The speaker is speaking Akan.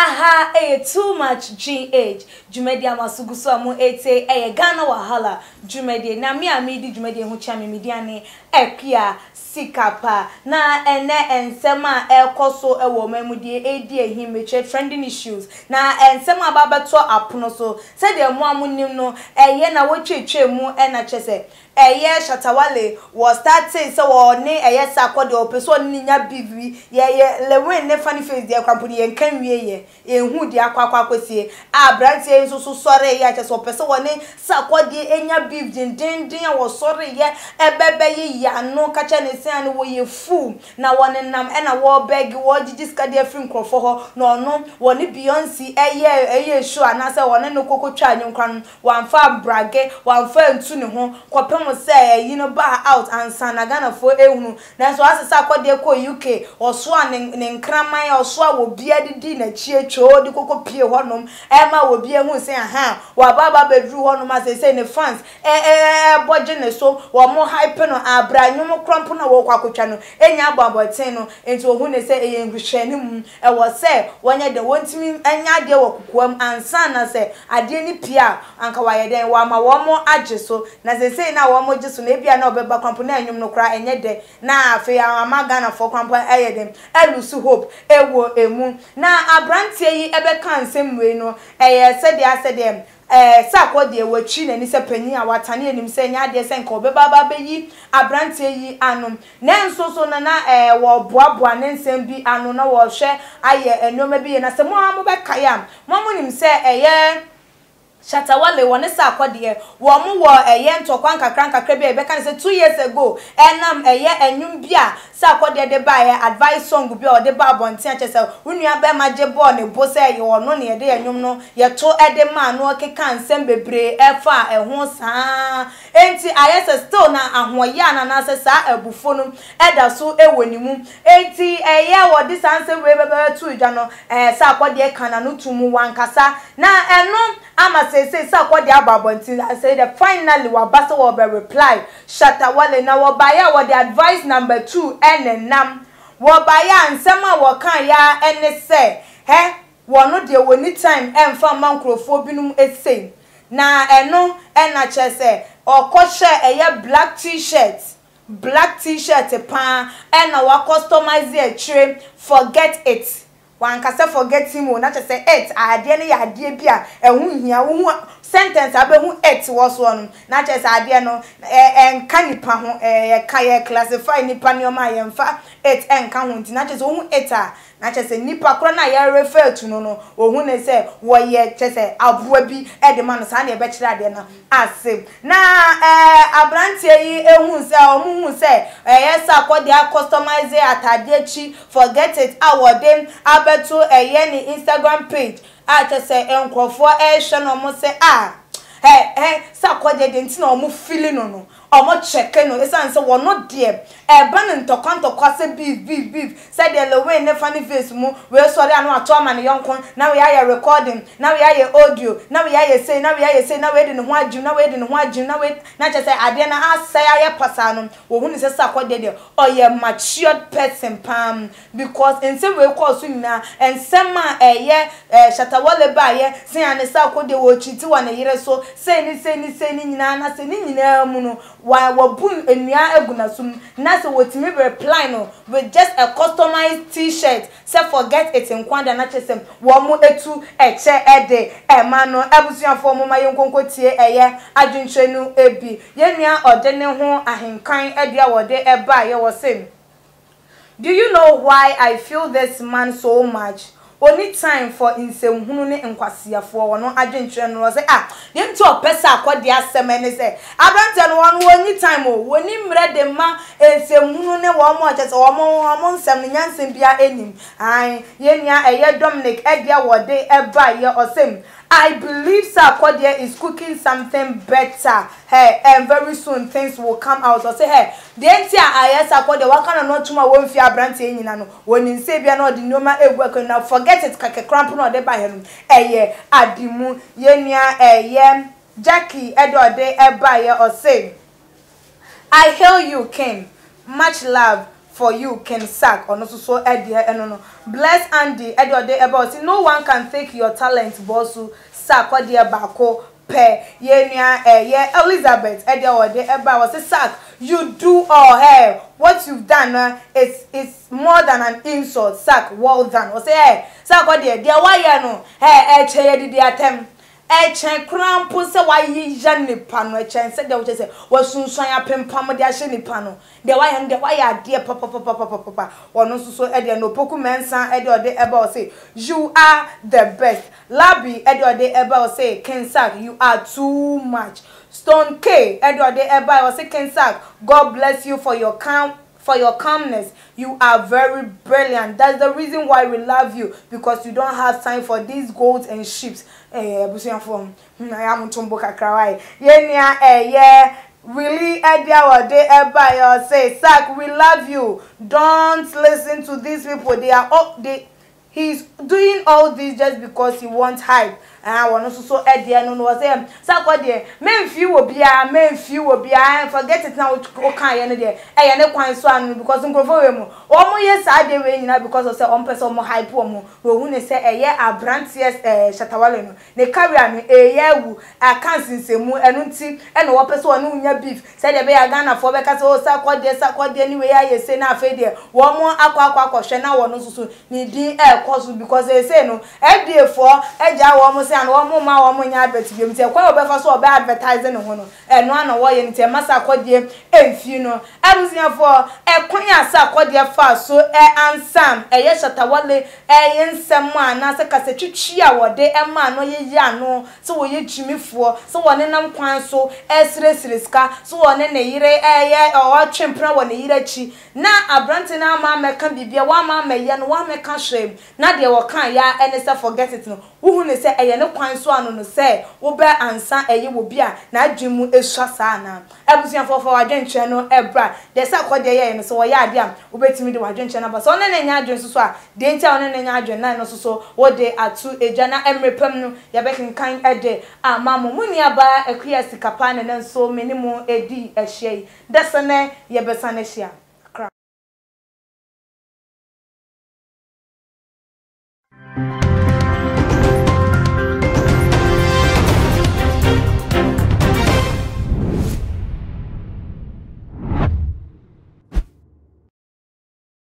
Aha, too much GH. Jumedia masuguso amu ete Ghana wahala. Jumedia na mi amidi jumedia huchami midiane ekia sikapa na ene ensema ekoso ewo memudie edie himeche trending issues na ensema baba to apono so said de mo amunim no na wotwetwe mu na chese Shatawale was start say so ne sakode opeso ni nya bibi lewen ne funny face de kwampuni yen kan wieye enhu de akwakwa kwasie abrantie nso so sore chese opeso woni sakode enya bibi den wo sore ebebe ya no kacha ne se ane wo ye fu na woni nam na wo beg wo gigiska de afri nkrofo ho no woni Beyonce show anase woni no kokotwa anyonkran wanfa brage wanfa ntu ne ho kopem say ba out and sana Ghana for ehunu na so asesa akode ko UK oso ne nkraman oso a wo bia didi na chiecho di kokko pie honom ma wo bia hu say aha wa baba bedru honom asese ne fans boje ne so wo mo hype no abranwum krompo na wo kwakotwa no enya ababoten no enti wo hu ne say ehwehwani mu wo say wonye de wontimi anya de wo kokoam ansana say ade ni pia anka wa yeden wa ma wo mo ageso na say na wo mo jisu na bia na obeba kwampo na anyum no kra enye de na afi ama Ghana for kwampo eyedem elusu hope ewo emu na abrantie yi ebeka nsem we no said asede sakode ewachi na ni se panyi a watane anim se nya de se nka obeba baba yi abrantie yi anom na nso so na wo boaboa ne nsem bi ano na wo hwe aye enoma bi na se mo amobeka ya mo nim se Shatawale wone sa akode wo mo wo ntokwan kakra bi ebeka se 2 years ago enam enwum bi a sa akode de ba advice song bi o de ba bonten chese unua be maje ball ne bo se ye wono ne de enwum no ye to ede ma no keka nsem bebre efa eho saa enti ayese still na ahoya na se sa abufo no eda so ewonimu enti wo de sanse we bebe tu dwa no sa akode kana no tumu wankasa na eno ama say kwadi ababonti I say that finally wa basa wa be reply Shatawale na wa baya wa the advice number 2 nam wa baya nsema wa kan ya ene say wono de woni time emfa mankrofo binum ese na eno na chese okohye black t-shirt pa na wa customize e trim forget it wan ka say forget him na che say it ade ne ya ade bia ehun hia wo sentence abehu it was one na che say ade no enka nipa ho ka classify nipa ne o ma ye mfa it enka ho nti na che say ohun it a na che say nipa kro na ya refer to no ohun ne say wo ye che say aboa bi e de man sa na e be kire ade na asem na abrantie yi ehun say omun say yesa akode customize atade chi forget it awodem to ni Instagram page a say enkrofo hwe no mo say sakode de nti na o mo feeling no omo check no esan say wono de ban ntokwa say beef say de lewe ne funny face mu we sorry anu ato ama ne yonkon na we aye recording na we aye audio na we aye say na we de ne ho agim na we na che say ade na asay aye pasa no wo hu ni say sakode de oye matured person pam because in some way cause na ensema Shatawale ba ye say an sakode wo chiti wa ne yire so say ni nyina na say ni nyina mu no wa bun enua eguna sum na say wotimi reply no with just a customized t-shirt say forget it in kwanda na chesem wo mu etu eche ede ma no abusuafo mo maye nkonkotie adwunchenu ebi yenua ode ne ho ahenkan ade awode eba ye wo sem. Do you know why I feel this man so much? Only time for insemhunu ne nkwasiafo wono adwenkyere no say dem to opesa akode aseme say abrante no wono only time woni mre de ma insemhunu ne wo mo achese wo mo nsem nyansem bia enim yenia Dominic edia wode eba ye osem. I believe Sarkodie is cooking something better. And very soon things will come out. So say, the entire Sarkodie, what kind of not too much won't fear brandy in no. When in Sabia no the normal work now forget it, kake cramp no de by him. Adimu, yenya, Jackie, Edward de or say, I hail you, King. Much love for you can sack or no so no bless Andy Edward about no one can take your talent bosu sack or dear bako pe ye Elizabeth Edward about was sack you do all hey what you've done is more than an insult sack well done or say hey sack or dear why no hey did the attempt chen krampo se wa yija nipa no chen se de wo se wasunsun apempam de ahye nipa no de wa ya de papa wono so de no poku mensan de ode eba o say you are the best labi de ode eba o say Kensack you are too much Stone K de ode eba o say Kensack God bless you for your calmness. You are very brilliant. That's the reason why we love you, because you don't have time for these goats and sheep. Busian form. I am tumbo kakrawai. Yeah. Really, say, Sack, we love you. Don't listen to these people. He's doing all this just because he wants hype. And I want so no was him. Sack, dear, men few will be and forget it now. Okay, there. No quite so because I'm going almost yes, I did because of some person more hype woman. Who say a year a brand yes, Shatawaleno. They carry me a year I can't see mu and what person who beef said a bear Ghana for because oh, Sack, anyway, I say now, Fadia. One more aqua shana one also need air cause because they say no, every for a almost and one more advert to be quite over so bad advertising on and one away in Massa Codier and funeral. I was here for a queen Sack fast so and Sam a yes at a wale a yen someone as a cassetia or de a man no ye no so ye Jimmy for so one in them quan so esreska so one in a year or chimpra one a year chi na a brantin mamma can be one mamma yan one me can shame na de wakan ya and forget it no who say a no kwan so anu no say wo be ansa eye wo bia na adwemu esua saa na ebusuan for wadwenche no ebra de say kwode ye no so wo ya ade am wo betimi de wadwenche na ba so ne nya adwen so a de ntia one ne nya adwen na no so wo de atu eja na emrepam no ya be kan ede amamo muni aba akua sikapa ne nso menimu edi ehye desene ye besane hia